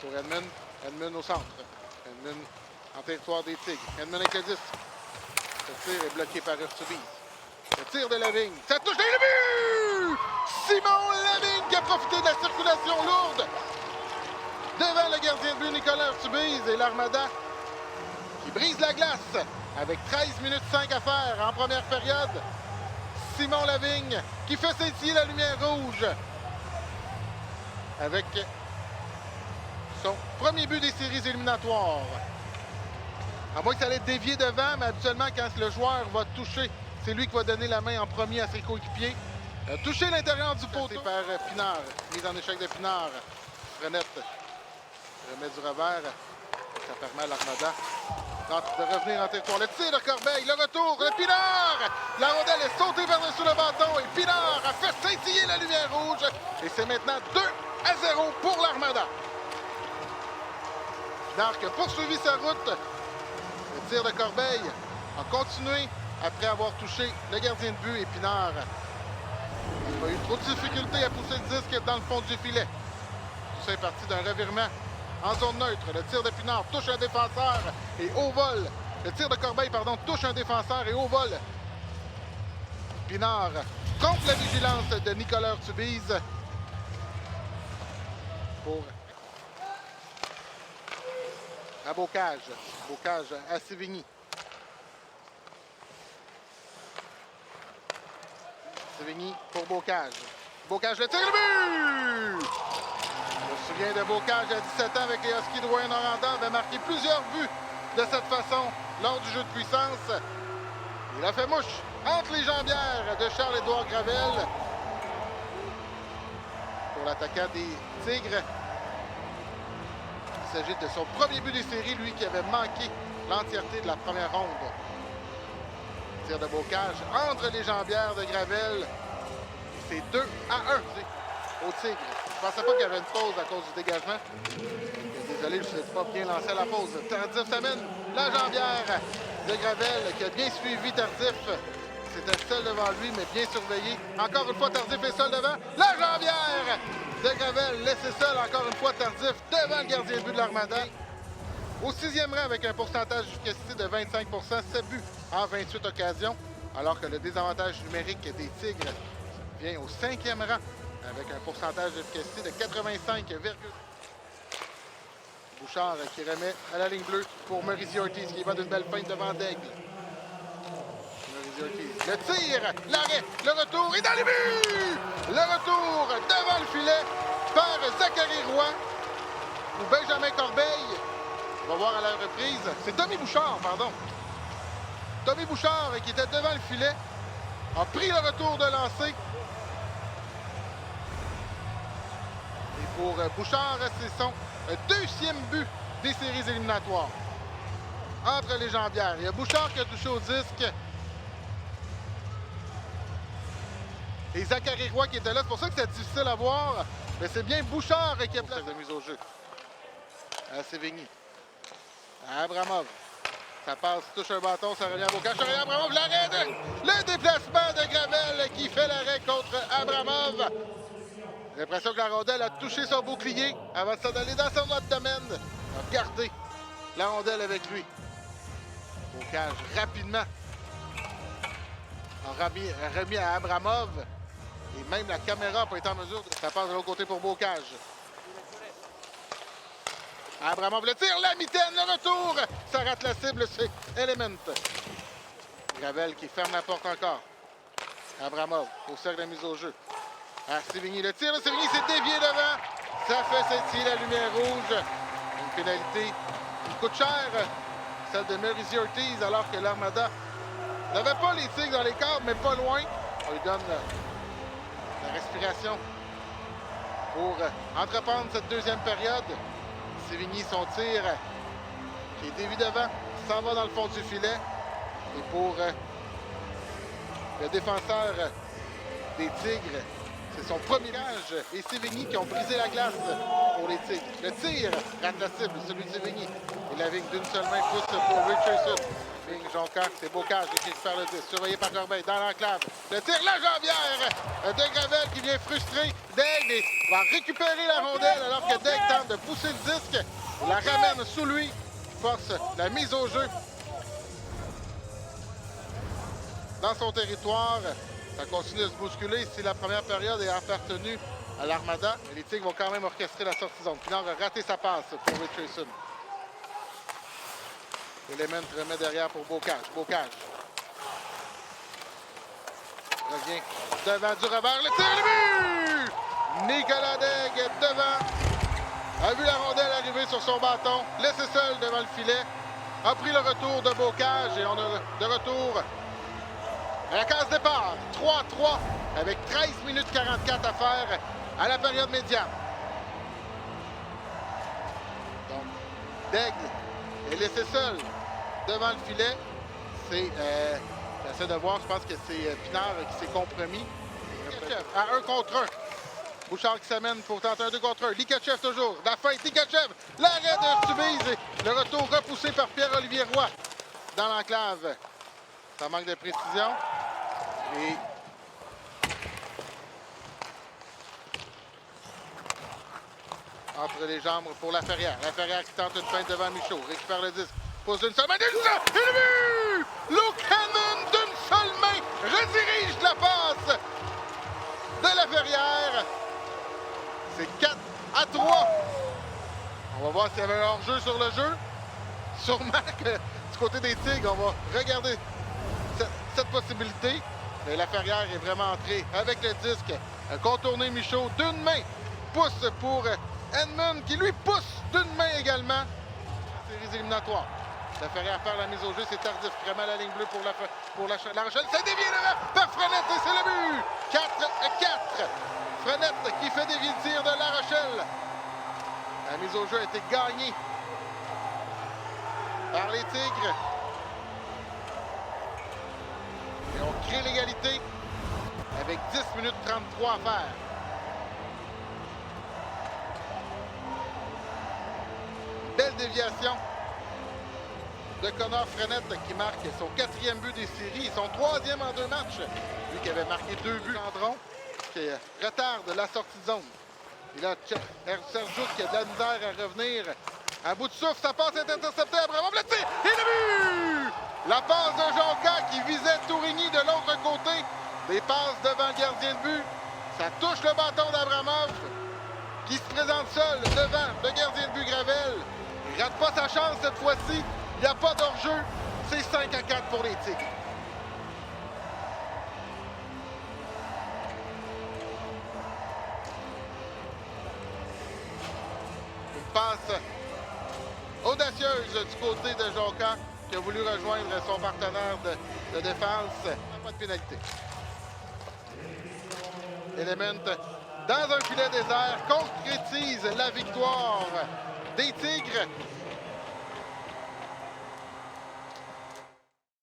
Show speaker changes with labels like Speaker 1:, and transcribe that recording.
Speaker 1: pour Edmund. Edmund au centre. Edmund en territoire des Tigres. Edmund avec le 10. Le tir est bloqué par Urtubise. Le tir de Lavigne. Ça touche et le but! Simon Lavigne qui a profité de la circulation lourde devant le gardien de but Nicolas Urtubise et l'Armada qui brise la glace avec 13 minutes 5 à faire en première période. Simon Lavigne qui fait scintiller la lumière rouge avec son premier but des séries éliminatoires. À moins que ça allait dévier devant, mais habituellement, quand le joueur va toucher, c'est lui qui va donner la main en premier à ses coéquipiers. Toucher l'intérieur du poteau par Pinard. Mise en échec de Pinard. Frenette remet du revers. Ça permet à l'Armada de revenir en territoire. Le tir de Corbeil, le retour de Pinard. La rondelle est sautée par-dessus le bâton et Pinard a fait scintiller la lumière rouge. Et c'est maintenant 2-0 pour l'Armada. Pinard qui a poursuivi sa route. Le tir de Corbeil a continué après avoir touché le gardien de but et Pinard n'a pas eu trop de difficultés à pousser le disque dans le fond du filet. Tout ça est parti d'un revirement en zone neutre. Le tir de Pinard touche un défenseur et au vol. Le tir de Corbeil, pardon, touche un défenseur et au vol. Pinard contre la vigilance de Nicolas Urtubise pour à Bocage. Bocage à Sévigny. Sévigny pour Bocage. Bocage le tir le but! Je me souviens de Bocage à 17 ans avec les Huskies de Rouen-Noranda. Avait marqué plusieurs buts de cette façon lors du jeu de puissance. Il a fait mouche entre les jambières de Charles-Édouard Gravel pour l'attaquant des Tigres. Il s'agit de son premier but des séries, lui qui avait manqué l'entièreté de la première ronde. Tir de Bocage entre les jambières de Gravel. C'est 2-1 au Tigre. Je ne pensais pas qu'il y avait une pause à cause du dégagement. Désolé, je ne suis pas bien lancé à la pause. Tardif s'amène la jambière de Gravel qui a bien suivi Tardif. C'était seul devant lui, mais bien surveillé. Encore une fois, Tardif est seul devant. La jambière de Gravel laissé seul encore une fois Tardif devant le gardien de but de l'Armada. Au 6e rang avec un pourcentage d'efficacité de 25 %, 7 buts en 28 occasions, alors que le désavantage numérique des Tigres vient au 5e rang avec un pourcentage d'efficacité de 85, Bouchard qui remet à la ligne bleue pour Mauricio Ortiz qui va d'une belle feinte devant Daigle. Mauricio Ortiz, le tir, l'arrêt, le retour et dans les buts! Le retour devant le filet par Zachary Roy ou Benjamin Corbeil. On va voir à la reprise. C'est Tommy Bouchard, pardon. Tommy Bouchard qui était devant le filet a pris le retour de lancer. Et pour Bouchard, c'est son deuxième but des séries éliminatoires. Entre les jambières. Il y a Bouchard qui a touché au disque. Et Zachary Roy qui était là. C'est pour ça que c'est difficile à voir. Mais c'est bien Bouchard qui a placé la mise au jeu. À Sévigny. Abramov. Ça passe, touche un bâton, ça revient à Bocage. Ça revient à Abramov. L'arrêt le déplacement de Gravel qui fait l'arrêt contre Abramov. J'ai l'impression que la rondelle a touché son bouclier avant de s'en aller dans son autre domaine. Il a gardé la rondelle avec lui. Bocage rapidement a remis à Abramov. Et même la caméra n'a pas été en mesure de... Ça passe de l'autre côté pour Bocage. Abramov le tire, la mitaine, le retour. Ça rate la cible, c'est Element. Gravel qui ferme la porte encore. Abramov au cercle de mise au jeu. À Sévigny, le tir de Sévigny s'est dévié devant. Ça fait scintiller la lumière rouge. Une pénalité qui coûte cher, celle de Mauricio Ortiz, alors que l'Armada n'avait pas les Tigres dans les cadres, mais pas loin. On lui donne la respiration pour entreprendre cette deuxième période. Sévigny, son tir qui est dévié devant, s'en va dans le fond du filet. Et pour le défenseur des Tigres, c'est son premier âge. Et Sévigny qui ont brisé la glace pour les Tigres. Le tir rate la cible, celui de Sévigny. Et la vigne d'une seule main pousse pour Richardson. Vigne Jonca, c'est Bocage qui récupère le 10. Surveillé par Corbeil dans l'enclave. Le tir, la jambière de Gravel qui vient frustrer Daigle et va récupérer la rondelle alors que Daigle tente de pousser le disque. Il la ramène sous lui, force la mise au jeu dans son territoire. Ça continue de se bousculer si la première période est appartenue à l'Armada. Mais les Tigres vont quand même orchestrer la sortie zone. Pinard a raté sa passe pour Richardson. Element remet derrière pour Bocage. Bocage revient devant du revers. Le tir, le but! Nicolas Daigle devant. A vu la rondelle arriver sur son bâton. Laissé seul devant le filet. A pris le retour de Bocage. Et on a de retour à la case départ. 3-3 avec 13 minutes 44 à faire à la période médiane. Donc, Daigle est laissé seul devant le filet. J'essaie de voir, je pense que c'est Pinard qui s'est compromis. À 1 contre 1. Bouchard qui s'amène pour tenter un 2 contre 1. Likachev toujours. La feinte, Likachev. L'arrêt de Subiz. Le retour repoussé par Pierre-Olivier Roy dans l'enclave. Ça manque de précision. Et entre les jambes pour Laferrière. Laferrière qui tente une feinte devant Michaud. Récupère le disque. Pose une seule main. Et le but! Luukkonen d'une seule main redirige la passe de Laferrière. C'est 4-3. On va voir s'il y avait un hors-jeu sur le jeu. Sûrement que du côté des Tigres, on va regarder cette possibilité. Mais Laferrière est vraiment entré avec le disque. Contourner Michaud d'une main. Pousse pour Edmund qui lui pousse d'une main également. Séries éliminatoires. Laferrière perd la mise au jeu, c'est tardif. Vraiment la ligne bleue pour la Rochelle. C'est dévié là par Frenette et c'est le but! 4-4. Frenette qui fait dévier le tir de La Rochelle. La mise au jeu a été gagnée par les Tigres. Et on crée l'égalité avec 10 minutes 33 à faire. Belle déviation de Connor Frenette qui marque son 4e but des séries et son 3e en 2 matchs. Lui qui avait marqué 2 buts. Gendron qui retarde la sortie de zone. Et là, Sergius qui a de la misère à revenir. À bout de souffle, sa passe est interceptée. Abramov le tir et le but! La passe de Jonca qui visait Tourigny de l'autre côté. Des passes devant le gardien de but. Ça touche le bâton d'Abramov qui se présente seul devant le gardien de but Gravel. Il rate pas sa chance cette fois-ci. Il n'y a pas d'hors-jeu. C'est 5-4 pour les Tigres. Une passe audacieuse du côté de Jonca qui a voulu rejoindre son partenaire de défense. Pas de pénalité. Element dans un filet désert concrétise la victoire des Tigres